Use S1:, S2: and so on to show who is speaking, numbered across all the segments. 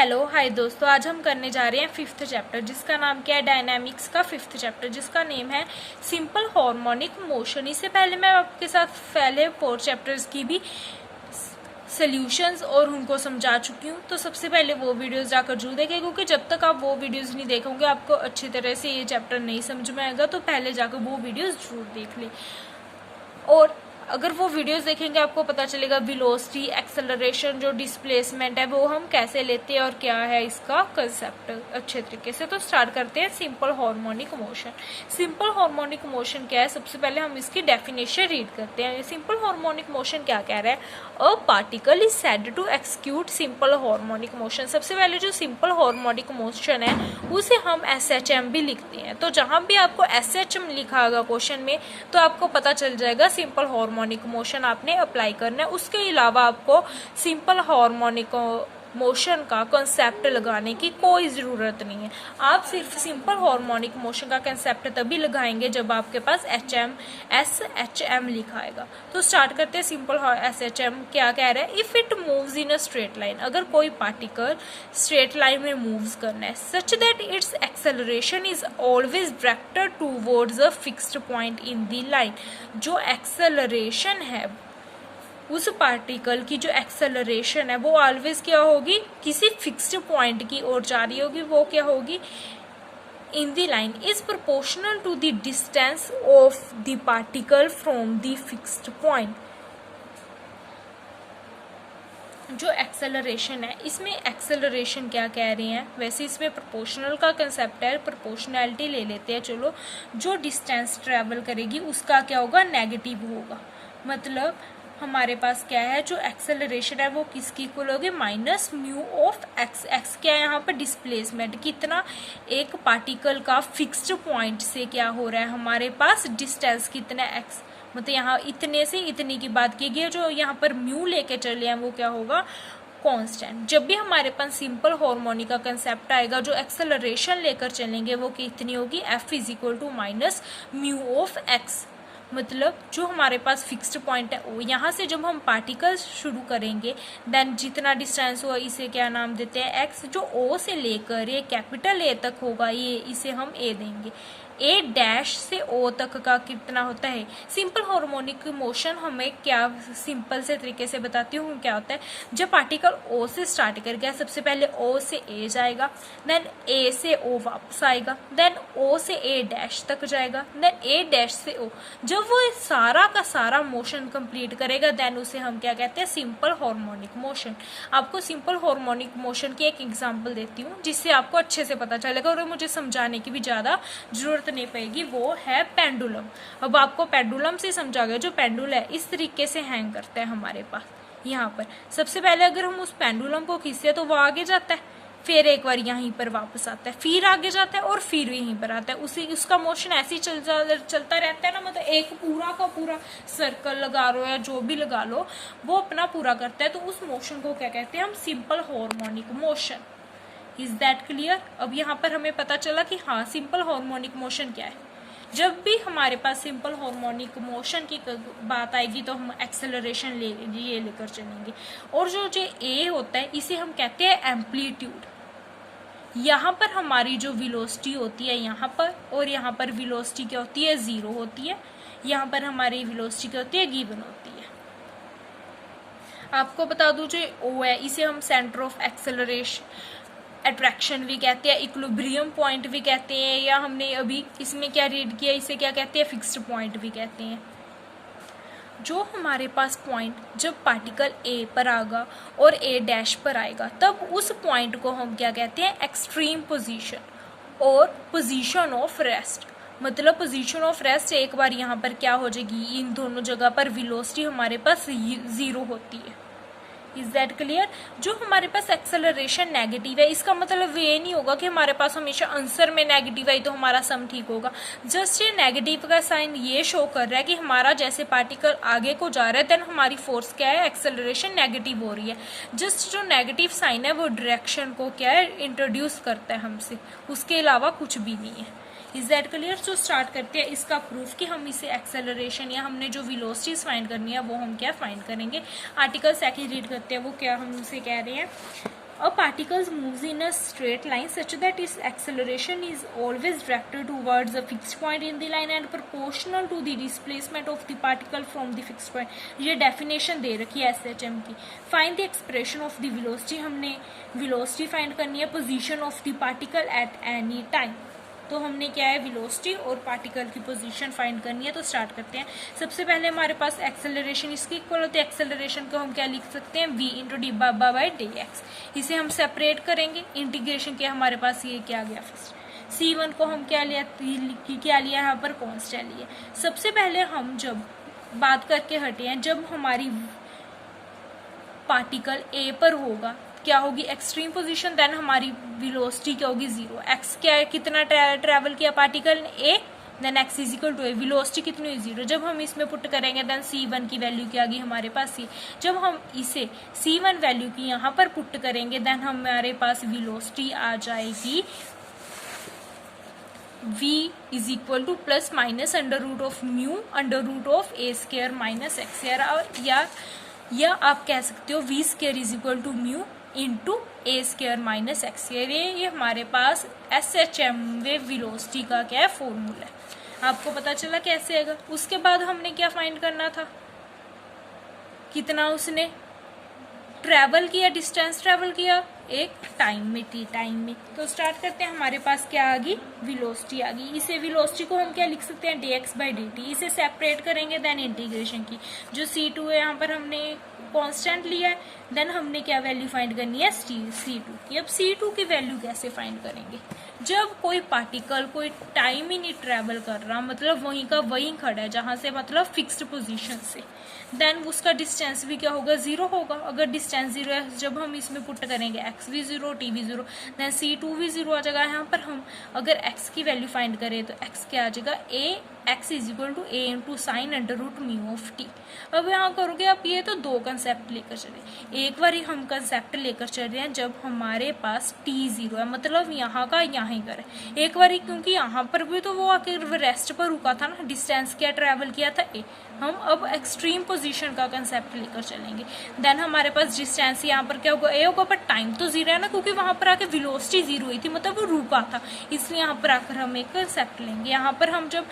S1: Hello hi दोस्तों, आज हम करने जा रहे हैं फिफ्थ चैप्टर जिसका नाम क्या है, डायनामिक्स का फिफ्थ चैप्टर जिसका नेम है सिंपल हार्मोनिक मोशन। इससे पहले मैं आपके साथ पहले 4 चैप्टर्स की भी सॉल्यूशंस और उनको समझा चुकी हूँ। तो सबसे पहले वो वीडियोस जाकर जरूर देखें, क्योंकि जब तक आप वो वीडियोस नहीं देखोगे आपको अच्छी तरह से ये चैप्टर नहीं समझ में आएगा। तो पहले जाकर वो वीडियोस जरूर देख लें, और अगर वो वीडियोस देखेंगे आपको पता चलेगा वेलोसिटी, एक्सेलरेशन, जो डिस्प्लेसमेंट है वो हम कैसे लेते हैं और क्या है इसका कंसेप्ट अच्छे तरीके से। तो स्टार्ट करते हैं simple harmonic motion. Simple harmonic motion क्या है, सबसे पहले हम इसकी डेफिनेशन रीड करते हैं। सिंपल हार्मोनिक मोशन क्या कह रहा है, a particle is said to execute simple harmonic motion. सबसे पहले जो सिंपल हार्मोनिक मोशन है उसे हम SHM भी लिखते हैं। तो जहां भी आपको SHM लिखा होगा क्वेश्चन में तो आपको पता चल जाएगा सिंपल हार्मोनिक मोशन आपने अप्लाई करना है। उसके अलावा आपको सिंपल हार्मोनिक मोशन का कंसेप्ट लगाने की कोई ज़रूरत नहीं है। आप सिर्फ सिंपल हार्मोनिक मोशन का कंसेप्ट तभी लगाएंगे जब आपके पास SHM लिखा आएगा। तो स्टार्ट करते हैं। सिंपल SHM क्या कह रहा है, if it moves in a straight line, अगर कोई पार्टिकल स्ट्रेट लाइन में मूव्स करना है, such that it's acceleration is always directed towards a fixed point in the line. जो एक्सेलरेशन है उस पार्टिकल की, जो एक्सेलरेशन है वो ऑलवेज क्या होगी, किसी फिक्स्ड पॉइंट की ओर जा रही होगी। वो क्या होगी, in the line is proportional to the distance of the particle from the fixed point. जो एक्सेलरेशन है, इसमें एक्सेलरेशन क्या कह रहे हैं, वैसे इसमें प्रोपोर्शनल का कंसेप्ट है, प्रोपोर्शनैलिटी ले लेते हैं चलो। जो डिस्टेंस ट्रेवल करेगी उसका क्या होगा, नेगेटिव होगा। मतलब हमारे पास क्या है, जो एक्सेलरेशन है वो किसकी इक्वल होगी, minus mu of x. X क्या है यहाँ पर, डिस्प्लेसमेंट, कितना एक पार्टिकल का फिक्स्ड पॉइंट से क्या हो रहा है हमारे पास डिस्टेंस कितना एक्स। मतलब यहाँ इतने से इतनी की बात की गई है, जो यहाँ पर म्यू लेके चले हैं वो क्या होगा, कांस्टेंट। जब भी हमारे पास सिंपल हार्मोनिक का कंसेप्ट आएगा, जो एक्सेलरेशन लेकर चलेंगे वो कितनी होगी, F is equal to minus mu of x. मतलब जो हमारे पास फिक्स्ड पॉइंट है वो, यहाँ से जब हम पार्टिकल्स शुरू करेंगे देन जितना डिस्टेंस हुआ इसे क्या नाम देते हैं, एक्स। जो O से लेकर ये कैपिटल A तक होगा, ये इसे हम A देंगे। A डैश से O तक का कितना होता है। सिंपल हार्मोनिक मोशन हमें क्या सिंपल से तरीके से बताती हूँ क्या होता है। जब पार्टिकल O से स्टार्ट कर गया, सबसे पहले O से A जाएगा, देन A से O वापस आएगा, देन O से A डैश तक जाएगा, देन A डैश से O। जब वो सारा का सारा मोशन कंप्लीट करेगा देन उसे हम क्या कहते हैं, सिंपल हार्मोनिक मोशन। आपको सिंपल हार्मोनिक मोशन की एक एग्जांपल देती हूँ जिससे आपको अच्छे से पता चलेगा और मुझे समझाने की भी ज़्यादा जरूरत नहीं पड़ेगी। वो है पेंडुलम। अब आपको पेंडुलम से समझा गया। जो पेंडुल है इस तरीके से हैंग करता है हमारे पास यहाँ पर। सबसे पहले अगर हम उस पेंडुलम को खींचते हैं तो वो आगे जाता है, फिर एक बार यहीं पर वापस आता है, फिर आगे जाता है और फिर यहीं पर आता है। उसका मोशन ऐसे ही चलता रहता है ना। मतलब एक पूरा का पूरा सर्कल लगा लो या जो भी लगा लो, वो अपना पूरा करता है। तो उस मोशन को क्या कहते हैं हम, simple harmonic motion. Is that clear. अब यहाँ पर हमें पता चला कि हाँ सिंपल हार्मोनिक मोशन क्या है। जब भी हमारे पास सिंपल हार्मोनिक मोशन की बात आएगी तो हम एक्सेलरेशन ये लेकर चलेंगे। और जो A होता है इसे हम कहते हैं एम्पलीट्यूड। यहाँ पर हमारी जो वेलोसिटी होती है यहाँ पर, और यहाँ पर वेलोसिटी क्या होती है, 0 होती है। यहाँ पर हमारी वेलोसिटी क्या होती है, गिवन होती है। आपको बता दूं जो O है इसे हम सेंटर ऑफ एक्सेलरेशन, अट्रैक्शन भी कहते हैं, इक्विलिब्रियम पॉइंट भी कहते हैं, या हमने अभी इसमें क्या रीड किया इसे क्या कहते हैं, फिक्स्ड पॉइंट भी कहते हैं। जो हमारे पास पॉइंट जब पार्टिकल A पर आएगा और A डैश पर आएगा तब उस पॉइंट को हम क्या कहते हैं, एक्सट्रीम पोजीशन और पोजीशन ऑफ रेस्ट। मतलब पोजीशन ऑफ रेस्ट एक बार यहाँ पर क्या हो जाएगी, इन दोनों जगह पर वेलोसिटी हमारे पास 0 होती है। Is that clear. जो हमारे पास एक्सेलरेशन नेगेटिव है, इसका मतलब ये नहीं होगा कि हमारे पास हमेशा आंसर में नेगेटिव आई तो हमारा सम ठीक होगा। जस्ट ये नेगेटिव का साइन ये शो कर रहा है कि हमारा जैसे पार्टिकल आगे को जा रहा है देन हमारी फोर्स क्या है, एक्सेलरेशन नेगेटिव हो रही है। जस्ट जो नेगेटिव साइन है वो डायरेक्शन को क्या है, इंट्रोड्यूस करता है हमसे, उसके अलावा कुछ भी नहीं है। Is that clear. तो स्टार्ट करते हैं इसका प्रूफ कि हम इसे एक्सेलरेशन या हमने जो वेलोसिटीज फाइंड करनी है वो हम क्या फाइंड करेंगे। आर्टिकल सेकंड रीड करते हैं, वो क्या हम उसे कह रहे हैं, A particle moves in a straight line such that its acceleration is always directed towards a fixed point in the line and proportional to the displacement of the particle from the fixed point. ये definition दे रखी है SHM की. Find the expression of the velocity. हमने velocity find करनी है position of the particle at any time. तो हमने क्या है वेलोसिटी और पार्टिकल की पोजीशन फाइंड करनी है. तो स्टार्ट करते हैं. सबसे पहले हमारे पास एक्सेलरेशन इसकी इक्वल होती है. एक्सेलरेशन को हम क्या लिख सकते हैं, v into D Baba by D x. इसे हम सेपरेट करेंगे. इंटीग्रेशन क्या हमारे पास ये क्या गया फर्स्ट. c1 को हम क्या लिया यहाँ पर कॉन्स्टेंट लिए. सबसे पहले हम जब बात करके हटे हैं, जब हमारी पार्टिकल ए पर होगा क्या होगी एक्सट्रीम पोजीशन, देन हमारी वेलोसिटी क्या होगी 0. एक्स क्या है, कितना ट्रैवल किया पार्टिकल ने A, then X is equal to A. Velocity कितनी हुई 0. जब हम इसमें पुट करेंगे देन c1 की वैल्यू क्या आ गई हमारे पास c. जब हम इसे c1 वैल्यू की यहाँ पर पुट करेंगे देन हमारे पास वेलोसिटी आ जाएगी v is equal to plus minus under root of mu under root of a square minus x या आप कह सकते हो v square is equal to mu into a square minus x square. ये हमारे पास SHM वेव वेलोसिटी का क्या है फॉर्मूला है. आपको पता चला कैसे आएगा. उसके बाद हमने क्या फाइंड करना था, कितना उसने ट्रैवल किया, डिस्टेंस ट्रैवल किया एक टाइम में, टी टाइम में. तो स्टार्ट करते हैं. हमारे पास क्या आ गई वेलोसिटी आ गई. इसे वेलोसिटी को हम क्या लिख सकते हैं dx बाई dt. इसे सेपरेट करेंगे देन इंटीग्रेशन की. जो c2 है यहाँ पर हमने कांस्टेंट लिया है. देन हमने क्या वैल्यू फाइंड करनी है c2 की. अब c2 की वैल्यू कैसे फाइंड करेंगे, जब कोई पार्टिकल कोई टाइम ही नहीं ट्रैवल कर रहा, मतलब वहीं का वहीं खड़ा है जहां से, मतलब फिक्स्ड पोजीशन से, देन उसका डिस्टेंस भी क्या होगा 0 होगा. अगर डिस्टेंस 0 है, जब हम इसमें पुट करेंगे x भी 0 t भी 0, देन c2 भी 0 आ जाएगा. यहाँ पर हम अगर x की वैल्यू फाइंड करें तो x क्या आ जाएगा a x is equal to a into sine under root mu of t. अब यहाँ करोगे आप ये तो दो कंसेप्ट लेकर चले. एक बार हम कंसेप्ट लेकर चल रहे हैं जब हमारे पास t 0 है, मतलब यहाँ का यहाँ ही कर है. एक बार क्योंकि यहाँ पर भी तो वो आखिर रेस्ट पर रुका था ना, डिस्टेंस क्या ट्रैवल किया था a. हम अब एक्सट्रीम पोजीशन का कंसेप्ट लेकर चलेंगे. देन हमारे पास डिस्टेंस यहाँ पर क्या होगा a होगा, पर टाइम तो 0 है ना, क्योंकि वहां पर आके वेलोसिटी 0 हुई थी, मतलब वो रुका था. इसलिए यहाँ पर आकर हम एक कंसेप्ट लेंगे. यहाँ पर हम जब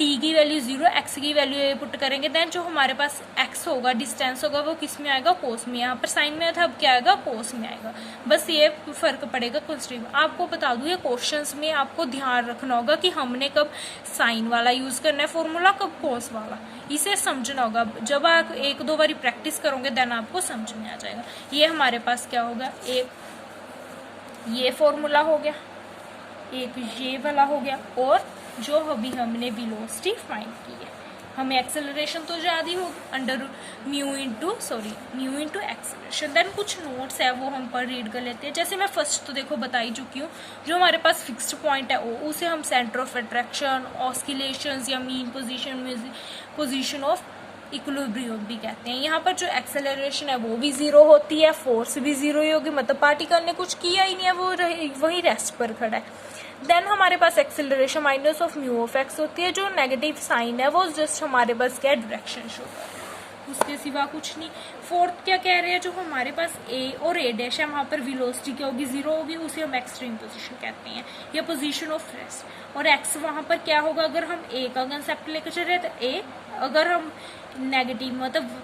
S1: t की वैल्यू 0 x की वैल्यू पुट करेंगे, देन जो हमारे पास x होगा डिस्टेंस होगा वो किस में आएगा कोस में. यहाँ पर साइन में था, अब क्या आएगा कोस में आएगा. बस ये फर्क पड़ेगा कंस्ट्रीम. आपको बता दूं ये क्वेश्चंस में आपको ध्यान रखना होगा कि हमने कब साइन वाला यूज करना है फॉर्मूला, कब कोस वाला. इसे समझना होगा. जब आप एक दो बारी प्रैक्टिस करोगे देन आपको समझ में आ जाएगा. ये हमारे पास क्या होगा, एक ये फॉर्मूला हो गया, एक ये वाला हो गया, और जो अभी हमने वेलोसिटी फाइंड की है. हमें एक्सेलरेशन तो ज़्यादा होगी under mu into acceleration. Then कुछ नोट्स है वो हम पर रीड कर लेते हैं. जैसे मैं फर्स्ट तो देखो बता ही चुकी हूँ, जो हमारे पास फिक्स्ड पॉइंट है उसे हम सेंटर ऑफ अट्रैक्शन, ऑस्किलेशंस या मीन पोजीशन ऑफ इक्विलिब्रियम भी कहते हैं. यहाँ पर जो एक्सेलरेशन है वो भी 0 होती है, फोर्स भी 0 ही होगी, मतलब पार्टिकल ने कुछ किया ही नहीं है, वो वही रेस्ट पर खड़ा है. देन हमारे पास acceleration minus of mu of X होती है. जो नेगेटिव साइन है वो जस्ट हमारे पास क्या डायरेक्शन शो कर रहा है, उसके सिवा कुछ नहीं. फोर्थ क्या कह रहे हैं, जो हमारे पास a और a डैश है वहाँ पर वेलोसिटी क्या होगी 0 होगी, उसे हम एक्सट्रीम पोजीशन कहते हैं या पोजीशन ऑफ रेस्ट. और x वहाँ पर क्या होगा, अगर हम a का कंसेप्ट लेकर चल रहे हैं तो a, अगर हम नेगेटिव मतलब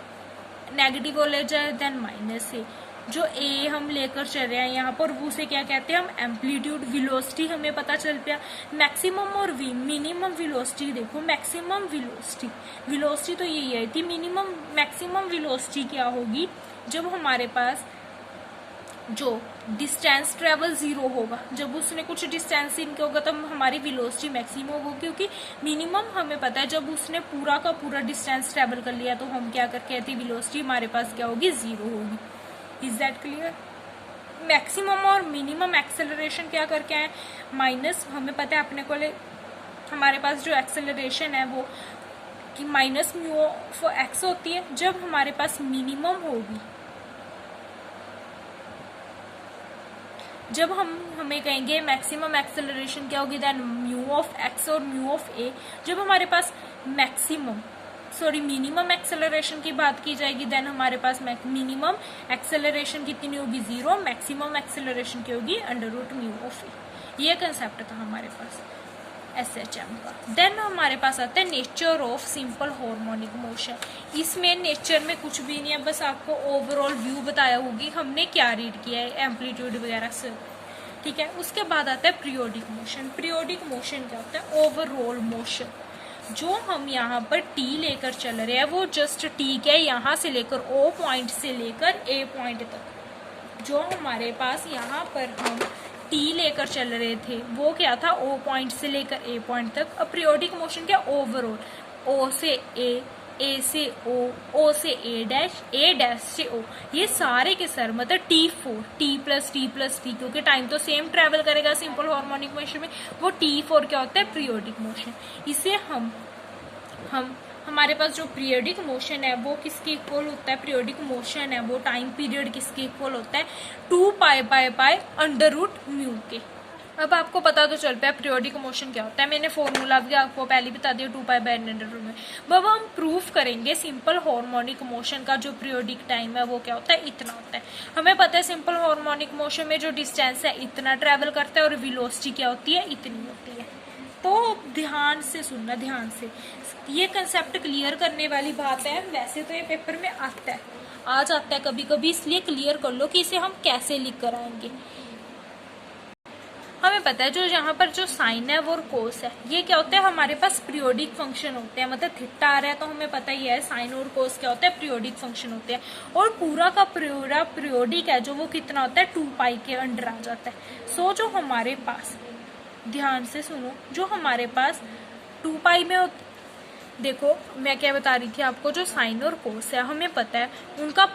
S1: नेगेटिव हो ले जाए देन माइनस a. जो a हम लेकर चल रहे हैं यहाँ पर उसे क्या कहते हैं हम एम्पलीट्यूड. वेलोसिटी हमें पता चल गया. मैक्सिमम और v मिनिमम वेलोसिटी. देखो मैक्सिमम वेलोसिटी तो यही आई थी. मैक्सिमम वेलोसिटी क्या होगी, जब हमारे पास जो डिस्टेंस ट्रेवल 0 होगा, जब उसने कुछ डिस्टेंस इनके होगा तब हमारी वेलोसिटी मैक्सिमम होगी. क्योंकि मिनिमम हमें पता है जब उसने पूरा का पूरा डिस्टेंस ट्रेवल कर लिया तो हम क्या कर कहते हैं वेलोसिटी हमारे पास क्या होगी 0 होगी. Is that clear. मैक्सिमम और मिनिमम एक्सेलरेशन क्या करके आए, माइनस हमें पता है अपने को हमारे पास जो एक्सेलरेशन है वो कि माइनस म्यू ऑफ एक्स होती है. जब हमारे पास मिनिमम होगी, जब हमें कहेंगे मैक्सिमम एक्सेलरेशन क्या होगी, देन म्यू ऑफ एक्स और म्यू ऑफ ए. जब हमारे पास मैक्सिमम मिनिमम एक्सेलरेशन की बात की जाएगी, देन हमारे पास मिनिमम एक्सेलरेशन कितनी होगी 0, मैक्सिमम एक्सेलरेशन की होगी √μ. ये कंसेप्ट था हमारे पास SHM का. देन हमारे पास आता है nature of simple harmonic motion. इसमें नेचर में कुछ भी नहीं है, बस आपको ओवरऑल व्यू बताया होगी हमने क्या रीड किया है, एम्पलीट्यूड वगैरह से, ठीक है. उसके बाद आता है पीरियोडिक मोशन. पीरियोडिक मोशन क्या होता है? Overall motion. जो हम यहाँ पर T लेकर चल रहे हैं वो जस्ट T क्या है, यहाँ से लेकर O पॉइंट से लेकर A पॉइंट तक. जो हमारे पास यहाँ पर हम T लेकर चल रहे थे वो क्या था, O पॉइंट से लेकर A पॉइंट तक. अब पीरियोडिक मोशन क्या, ओवरऑल O से A से O से A डैश से O, ये सारे के सर मतलब T4 T+T+T, क्योंकि टाइम तो सेम ट्रेवल करेगा सिंपल हार्मोनिक मोशन में. वो T4 क्या होता है, पीरियोडिक मोशन. इसे हम हमारे पास जो पीरियोडिक मोशन है वो किसके इक्वल होता है, पीरियोडिक मोशन है वो टाइम पीरियड किसके इक्वल होता है, 2π/√μ के. अब आपको पता तो चल पाया पीरियोडिक मोशन क्या होता है. मैंने फॉर्मूला भी आपको पहले बता दिया 2π/√μ. अब हम प्रूफ करेंगे सिंपल हार्मोनिक मोशन का जो पीरियोडिक टाइम है वो क्या होता है, इतना होता है. हमें पता है सिंपल हार्मोनिक मोशन में जो डिस्टेंस है इतना ट्रेवल करता है और वेलोसिटी क्या होती है, इतनी होती है. तो ध्यान से सुनना, ध्यान से. ये कंसेप्ट क्लियर करने वाली बात है. वैसे तो ये पेपर में आ जाता है कभी कभी, इसलिए क्लियर कर लो कि इसे हम कैसे लिख कर आएंगे. हमें पता है जो यहाँ पर जो साइन है वो कोस है, ये क्या होता है, हमारे पास पीरियोडिक फंक्शन होते हैं. मतलब थीटा आ रहा है तो हमें पता ही है साइन और कोस क्या होता है, पीरियोडिक फंक्शन होते हैं. और पूरा का पूरा पीरियोडिक है जो वो कितना होता है, 2π के अंडर आ जाता है. सो जो हमारे पास, ध्यान से सुनो, जो हमारे पास 2π में देखो मैं क्या बता रही थी आपको, जो साइन और कोस है हमें पता है उनका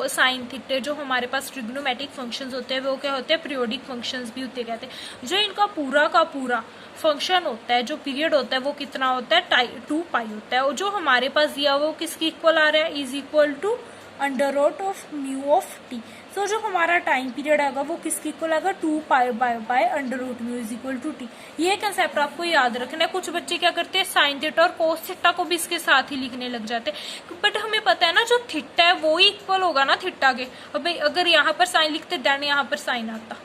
S1: साइन थीटा जो हमारे पास ट्रिग्नोमेट्रिक फंक्शंस होते हैं वो क्या होते हैं, पीरियोडिक फंक्शंस भी होते कहते हैं. जो इनका पूरा का पूरा फंक्शन होता है, जो पीरियड होता है वो कितना होता है, 2π होता है. और जो हमारे पास दिया वो किसकी इक्वल आ रहा है, इज इक्वल टू √μ(t). सो जो हमारा टाइम पीरियड आएगा वो किसकी इक्वल आएगा, 2π/√μ इज इक्वल टू t. ये कंसेप्ट आपको याद रखना है. कुछ बच्चे क्या करते हैं साइन थीटा और कोस थीटा को भी इसके साथ ही लिखने लग जाते हैं, बट हमें पता है ना जो थीटा है वो ही इक्वल होगा ना थीटा के. अब अगर यहाँ पर साइन लिखते देन यहाँ पर साइन आता,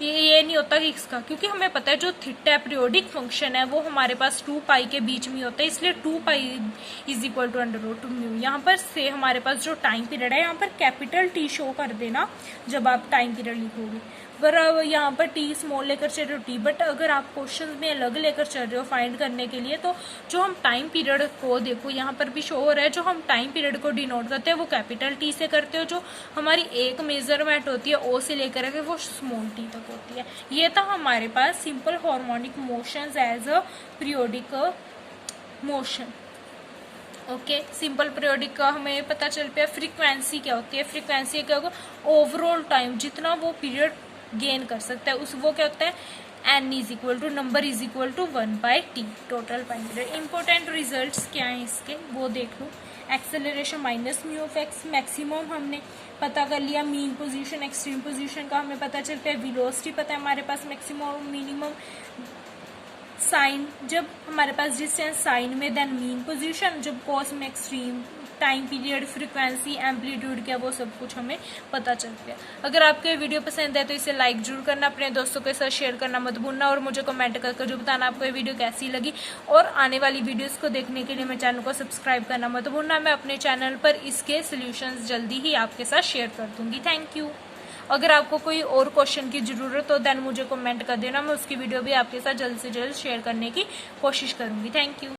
S1: ये नहीं होता कि इसका, क्योंकि हमें पता है जो थीटा पीरियोडिक फंक्शन है वो हमारे पास 2π के बीच में होता है, इसलिए 2π इज इक्वल टू √μ. यहाँ पर से हमारे पास जो टाइम पीरियड है यहाँ पर कैपिटल T शो कर देना जब आप टाइम पीरियड लिखोगे. पर यहाँ पर T स्मॉल लेकर चल रहे हो T, बट अगर आप क्वेश्चन में अलग लेकर चल रहे हो फाइंड करने के लिए, तो जो हम टाइम पीरियड को देखो यहाँ पर भी शो हो रहा है, जो हम टाइम पीरियड को डिनोट करते हैं वो कैपिटल T से करते हो. जो हमारी एक मेजरमेंट होती है O से लेकर के वो स्मॉल t तक होती है. ये था हमारे पास simple harmonic motions as a periodic motion. Okay, simple periodic का हमें पता चल पाया. फ्रीक्वेंसी क्या होती है, फ्रीक्वेंसी क्या होगा, ओवरऑल टाइम जितना वो पीरियड गेन कर सकता है उस वो क्या होता है, n is equal to number is equal to 1/t total time period. Important results क्या हैं इसके वो देख लो. एक्सेलरेशन -μ(x), मैक्सिमम हमने पता कर लिया. मीन पोजीशन, एक्सट्रीम पोजीशन का हमें पता चल पाया. वेलोसिटी पता है हमारे पास, मैक्सिमम और मिनिमम. साइन जब हमारे पास डिस्टेंस साइन में, देन मीन पोजीशन, जब कॉस में extreme, time period, frequency, amplitude क्या वो सब कुछ हमें पता चल गया. अगर आपको ये वीडियो पसंद है तो इसे लाइक जरूर करना, अपने दोस्तों के साथ शेयर करना मत भूलना, और मुझे कमेंट करके जो बताना आपको ये वीडियो कैसी लगी. और आने वाली वीडियोस को देखने के लिए मेरे चैनल को सब्सक्राइब करना मत भूलना. मैं अपने चैनल पर इसके सोल्यूशंस जल्दी ही आपके साथ शेयर कर दूंगी. Thank you. अगर आपको कोई और क्वेश्चन की ज़रूरत हो देन मुझे कमेंट कर देना, मैं उसकी वीडियो भी आपके साथ जल्द से जल्द शेयर करने की कोशिश करूँगी. Thank you.